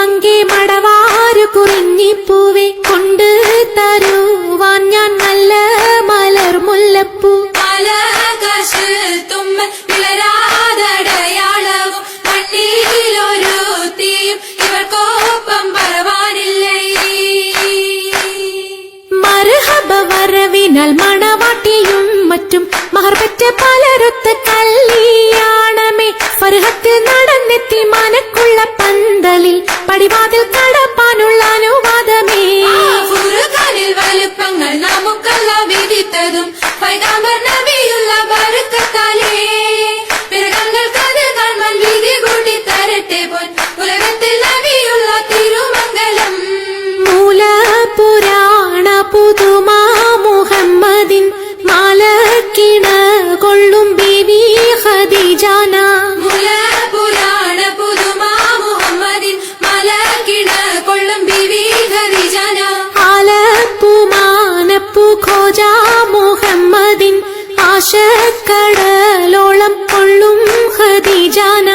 മങ്കെ മടവാരു കുറിഞ്ഞിപ്പൂവെ കൊണ്ട് തരുവാൻ ഞാൻ നല്ല മലർ മുല്ലപ്പൂ. ആകാശ് തുമ്മ വിളരാതടയാളവും മണ്ണിലൊരു തീയും ഇവർക്കൊപ്പം പറവാനില്ലേ. മർഹബ വരവിനാൽ മണവാട്ടിയും മറ്റും മഹർപറ്റ പലരൊത്ത് കല്യാണമേ. ഫർഹത്തിൽ നടന്നെത്തി മനക്കുള്ള പന്തലിൽ പടിവാതിൽ കടപ്പാനുള്ള അനുവാദമേ. ഫുർഖാനിൽ വലുപ്പങ്ങൾ നമുക്കല്ല വിധിത്തതും പൈഗാംബർ നബിയുള്ള ബർക്കത്താലേ. പിറകങ്ങൾക്കത് കാണാൻ വിധി കൂട്ടി തരട്ടെ പോൻ ഉലകത്തിൽ നബിയുള്ള തിരുമംഗലം. മൂലപുരാണ പുതുമാ മുഹമ്മദിൻ മാലക്കിണ കൊള്ളും ബീവി ഖദീജാന. മുലപുരാണ പുതുമാ മുഹമ്മദിൻ മലക്കിണ കൊള്ളും ബീവി ഖദീജാന. ആലപ്പുമാനപ്പു ഖോജ മുഹമ്മദിൻ ആശക്കടലോളം കൊള്ളും ഖദീജാന.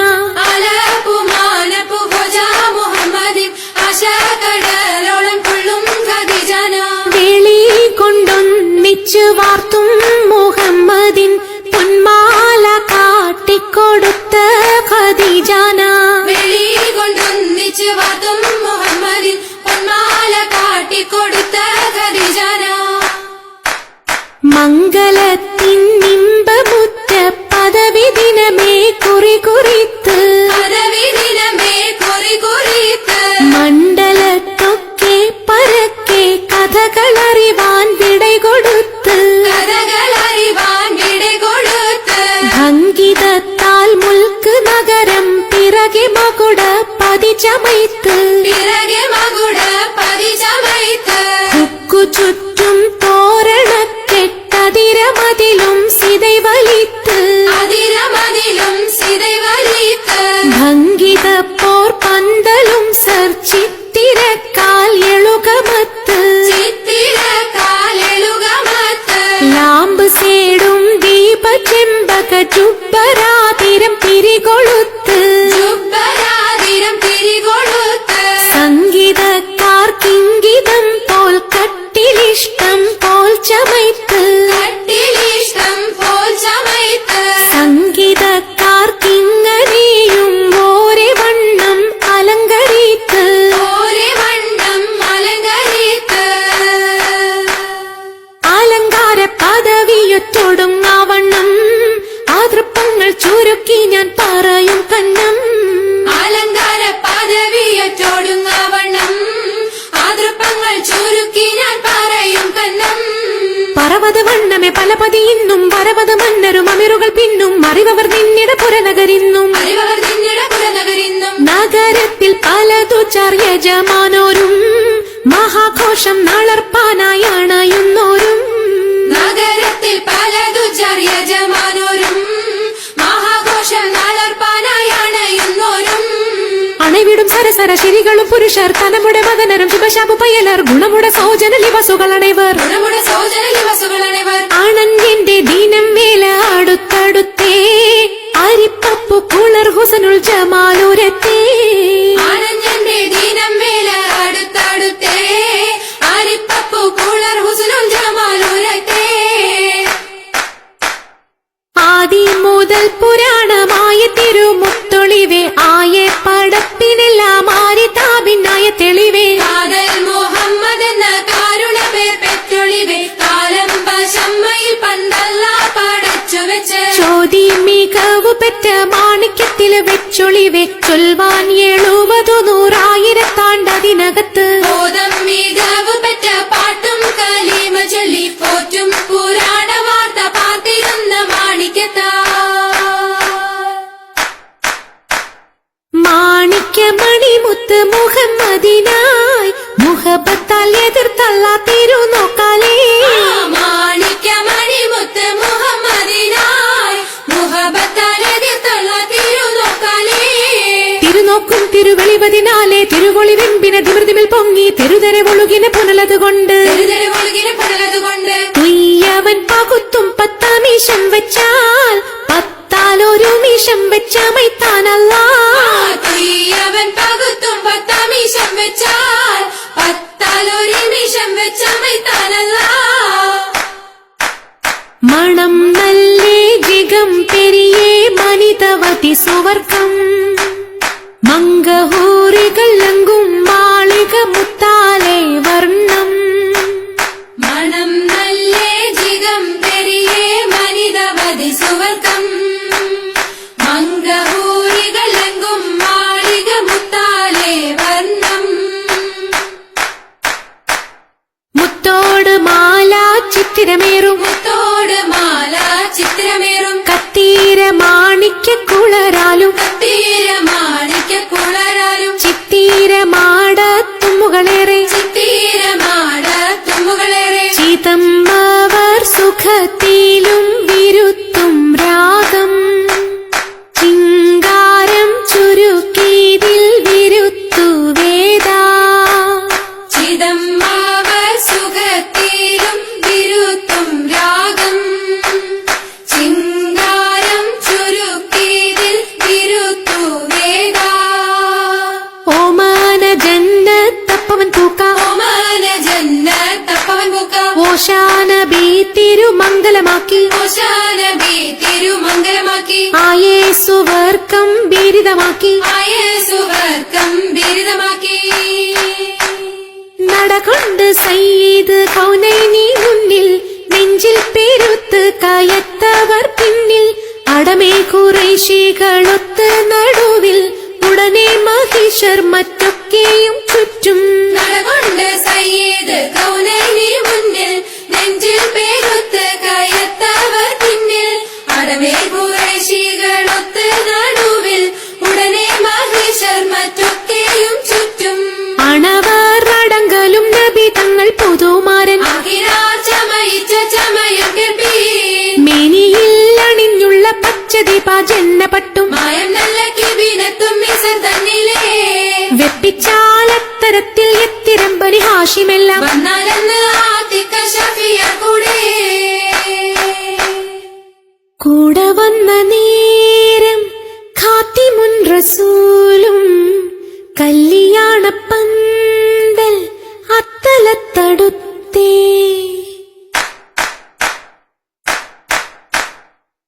ആലപ്പുമാനപ്പു ഖോജ മുഹമ്മദിൻ ആശക്കടലോളം കൊള്ളും ഖദീജാന. വേളി കൊണ്ടൊന്നിച്ചു വാർത്തും മുഹമ്മദിൻ പൊന്മാല കാട്ടിക്കൊടുത്ത ഖദീജാന. വെളി കൊണ്ടൊന്നിച്ച് വാർത്തും മുഹമ്മദിൻ പൊന്മാല കാട്ടിക്കൊടുത്ത ഖദീജാന. മംഗളത്തിൻ നിമ്പമുറ്റ പദവി ദിനമേ കുറികുറിത്ത് പദവി ദിനമേ കുറികുറിത്ത് മണ്ഡലത്തൊക്കെ പരക്കെ കഥകളറിവാൻ വിടകൊടുത്ത് കഥകളറിവാൻ വിടകൊടുത്ത് ഭംഗിതത്താൽ മുൽക്ക് നഗരം പിറകെ മകുട പതിചമൈത്ത് പിറകെ മകുട പതിചമൈത്ത് ചുറ്റും തോരണക്കെട്ടതിരമതിലും സിതൈ വലിത്ത് അതിരമതിലും സിതൈ വലിത്ത് ഭംഗിത പോർ പന്തലും സർച്ചിത്തിരക്കാൽ എളുകമത്ത് ചിത്തിരക്കാലെഴുകമത്ത് ലാമ്പ് സേടും ദീപ ചെമ്പക ചുബ്ബരാതിരം തിരികൊളുത്ത് ചുബ്ബരാതിരം തിരികൊടുത്ത് സംഗീതക്കാർ കിങ്കിതം പോൽ കട്ടിലിഷ്ടം പോൽ ചമയ്ത്ത് കട്ടിലിഷ്ടം പോൽ ചമയ്ത്ത് സംഗീതക്കാർ കിങ്ങനെയും ഓരെ വണ്ണം അലങ്കരിത്ത് ഓരേ വണ്ണം അലങ്കരിത്ത് അലങ്കാര പദവിയൊറ്റൊടുങ്ങാവണ്ണം ആതൃപ്പങ്ങൾ ചുരുക്കി ഞാൻ പറയും കണ്ണം. അലങ്കാര പദവിയൊറ്റൊടുങ്ങാവണ്ണം ആതൃപ്പങ്ങൾ ചുരുക്കി ഞാൻ പറയും കന്നം. പറവത് വണ്ണമേ പലപതി ഇന്നും വരവത് മന്നരും അമിറുകൾ പിന്നും അറിവർ നിന്നിട പുരനഗരിന്നും അറിവർ നിന്നിട പുരനഗരിന്നും നഗരത്തിൽ പലതു ചർയജമാനോരും മഹാഘോഷം നാളർപ്പാനായി അണയുന്നോരും നഗരത്തിൽ പലതു ചര്യജമാനോരും മഹാഘോഷം നാളർപ്പാനായി അണയുന്നോരും അണവിടും സരസര ശിരികളും പുരുഷർ തലമുടെ മദനരും ശുഭശാപു പയലർ ഗുണമുട സോജന ലിവസുകൾ അണൈവർ ഗുണമുട സോജന ദിവസുകളണവർ ആണന്യന്റെ ദീനം വേല അടുത്തടുത്തേ അരിപ്പപ്പു കുളർ ഹുസനുൽ ജമാലുരത്തേ ആനന്ദന്റെ ദീനം വേല അടുത്തടുത്തേ അരിപ്പപ്പു കുളർ ഹുസ്നുൽ ജമാലുരത്തേ. ആദി മുതൽ പുരാണമായ തിരുമുത്തൊളിവേ ആയ പടപ്പിനെല്ലാം ആരി താപിന്നായ തെളിവേ കാതൽ മുഹമ്മദ് എന്ന കാരുണ പേർ പെറ്റൊളിവേ കാലം പശമ്മയിൽ പന്തല്ല പടച്ചു വെച്ച് ചോതി മികവു പെറ്റ മാണിക്യത്തിൽ വെച്ചൊളിവേ ചൊൽവാൻ 70,100,000 ബോധം മികവ് പെറ്റ പാട്ടും കലീമ ചൊല്ലി പോറ്റും പുരാണ വാർത്ത പാർത്തിരുന്ന മാണിക്യത്താ. മാണിക്യമണിമുത്ത് മുഹമ്മദിനായി മുഹബത്താൽ എതിർത്തല്ല തിരുനോക്കാലേ. മാണിക്യമണിമുത്ത് മുഹമ്മദിനായി മുഹബത്താലെതിർത്തുള്ള തിരുനോക്കാലേ. തിരുനോക്കും തിരുവെളിവതിനാലെ തിരുവൊളി വെമ്പിന ധിമൃതിമിൽ പൊങ്ങി തിരുതരെ ഒഴുകിന പുനലതുകൊണ്ട് തിരുതരവൊഴുകിന് പടലതുകൊണ്ട് തുയ്യവൻ പകുത്തും 10 മീശം വെച്ചാൽ 10 ഒരു മീശം വെച്ച മൈത്താനല്ല. തുയ്യവൻ പകുത്തും 10 മംഗഹൂറികളെങ്കും മാളിക മുത്താലെ വർണ്ണം മണം നല്ലേ ജിഗം പെരിയേ മനിതവതി സുവർക്കം മംഗഹൂരികളെങ്കും മാളിക മുത്താലെ വർണ്ണം മുത്തോട് മാല ചിത്തിരമേറും മുത്തോട് മാല ചിത്രമേറും കത്തീര മാണിക്യ കുളരാലും കത്തീര മാണിക്യ കുളരാലും ചിത്തീര മാട തുമ്മുകളേറെ ചിത്തീര മാട തുമ്മുകളേറെ ചിതമ്പവർ സുഖത്തിലും വിരുത്തും രാഗം ചിങ്കാരം ചുരുക്കിതിൽ വിരുത്തു വേദ ചിദംബാവർ സുഖത്തിലും വിരുത്തും രാഗം ചിങ്കാരം ചുരുക്കിതിൽ വിരുത്തു വേദ ഓമാന ജന്നത്തപ്പവൻ പൂക്ക ഓമാന ജന്നത്തപ്പവൻ പൂക്ക ഓശാന ബി തിരുമംഗലമാക്കി ഓശാനബി തിരുമംഗലമാക്കി ആയേസുവർക്കം ബിരുദമാക്കി ആയേസുവർക്കം ബിരുദമാക്കി നടകൊണ്ട് സയ്യിദ് കൗനൈനി മുന്നിൽ നെഞ്ചിൽ പെരുത്ത് കയത്തവർ പിന്നിൽ അടമേ ഖുറൈശികളൊത്ത് നടുവിൽ ഉടനെ മഹിഷർ മറ്റൊക്കെയും ചുറ്റും നടകൊണ്ട് സയ്യിദ് കൗനൈനി മുന്നിൽ നെഞ്ചിൽ പേരുത്ത് കയത്തവർ പിന്നിൽ അടമേ ഖുറൈശികളൊത്ത് നടുവിൽ ഉടനെ മഹിഷർ മറ്റൊക്കെയും ചുറ്റും അണവർ അടങ്കലും നബി തങ്ങൾ പുതുമാരൻ അഖിലാർ ചമയിച്ച ചമയം കേൾപ്പീ മേനിയിൽ അണിഞ്ഞുള്ള പച്ചദീപ ജന്നപട്ടും മായം നല്ല കിബിനത്തും മിസർ തന്നിലേ വെപ്പിച്ചാലത്തരത്തിൽ എത്തിരമ്പനി ഹാഷിമെല്ലാം വന്നാലെന്ന് ആത്തിക്ക ഷഫിയ കൂടെ വന്ന നേരം ഖാത്തിമുൻ റസൂലും കല്യാണപ്പന്തൽ അത്തലത്തടുത്തേ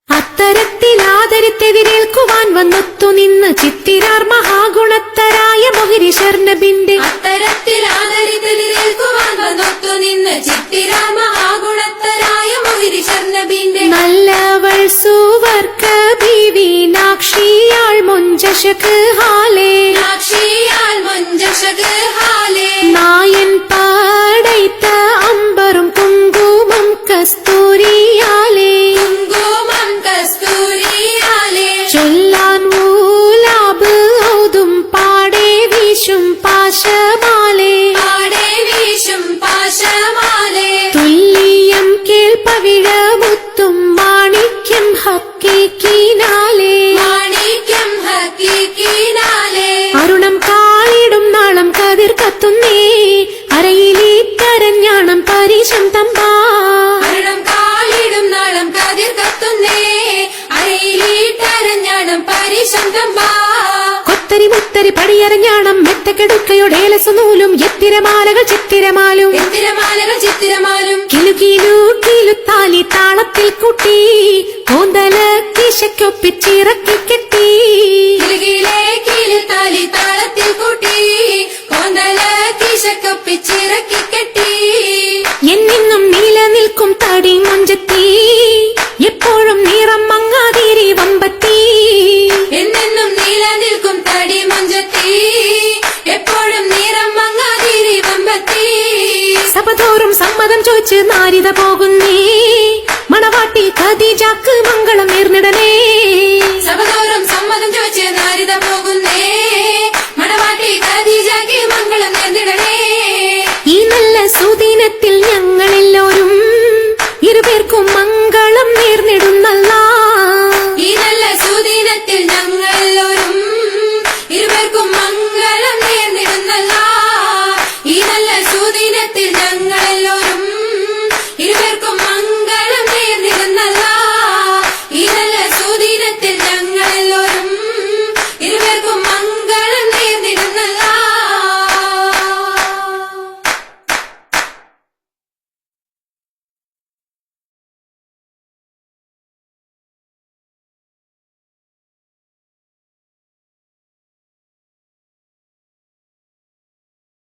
അത്തരത്തിൽ ആദരത്തെതിരേൽക്കുവാൻ വന്നൊത്തു നിന്ന് ചിത്തിരാർ മഹാഗുണത്തരായ മൊഹിരിഷർ നബിന്റെ അത്തരത്തിൽ ആദരിത്തതിരേൽക്കുവാൻ വന്നൊത്തു നിന്ന് ചിത്തിരാ മഹാഗുണത്തരായ മൊഹിരിഷർ നബിന്റെ നല്ലവൾ സുവർക്ക ബീവി നാക്ഷിയാൾ മുഞ്ചശക്ക് ഹാലേ സാക്ഷിയാൽ മുഞ്ചഷക് ഹാലേ നായൻ പാടൈത്ത അമ്പറും കുങ്കുമം കസ്തൂരിയാലേ കുങ്കുമം കസ്തൂരിയാലേ ചൊല്ലാൻ ഊലാബ് ഔതും പാടേ വീശും പാശമാലേ പാടേ വീശും പാശമാലേ തുല്യം കേൾപ്പവിഴമുത്തും മാണിക്യം ഹക്കീക്കിനാലേ മാണിക്യം ഹക്കീക്കിനാലേ അരുണം കാളിടും നാളം കതിർ കത്തുന്നേ അരയിലേ കരഞ്ഞാണം പരീശം തമ്പാ അരണം കാളിടും നാളം കതിർ കത്തുന്നേ അരയിലീട്ടരഞ്ഞാണം പരിശന്തമ്പാ കൊത്തരി മുത്തരി പടിയരഞ്ഞാണം മെത്തക്കെടുക്കയോടേലസു നൂലും എത്തിരമാലകൾ ചിത്തിരമാലും ചിത്തിരമാലകൾ ചിത്തിരമാലും കിലു കിലുത്താലി താളത്തിൽ കൂട്ടി കോന്തല കിശയ്ക്കൊപ്പിച്ചിറക്കി കെട്ടി കിലുകിലേ കിലുത്താലി താളത്തിൽ കൂട്ടി കോന്തല കിശക്കൊപ്പിച്ചിറക്കി കെട്ടി എന്നെന്നും നിലനിൽക്കും തടി മുഞ്ചത്തി എപ്പോഴും നിറം മങ്ങാതിരി വമ്പത്തി എന്നെന്നും നിലനിൽക്കും തടി മഞ്ചത്തി എപ്പോഴും നിറം മങ്ങാതിരി വമ്പത്തി സഭതോറും സമ്മതം ചോദിച്ച് നാരിത പോകുന്നേ മണവാട്ടി ഖദീജക്ക് മംഗളം നേർന്നിടനേ സഭതോറും സമ്മതം ചോദിച്ച് നാരിത പോകുന്നേ മണവാട്ടി ഖദീജയ്ക്ക് മംഗളം നേർന്നിടണേ ഈ നല്ല സുദിനത്തിൽ ഞങ്ങളെല്ലാവരും ഇരുപേർക്കും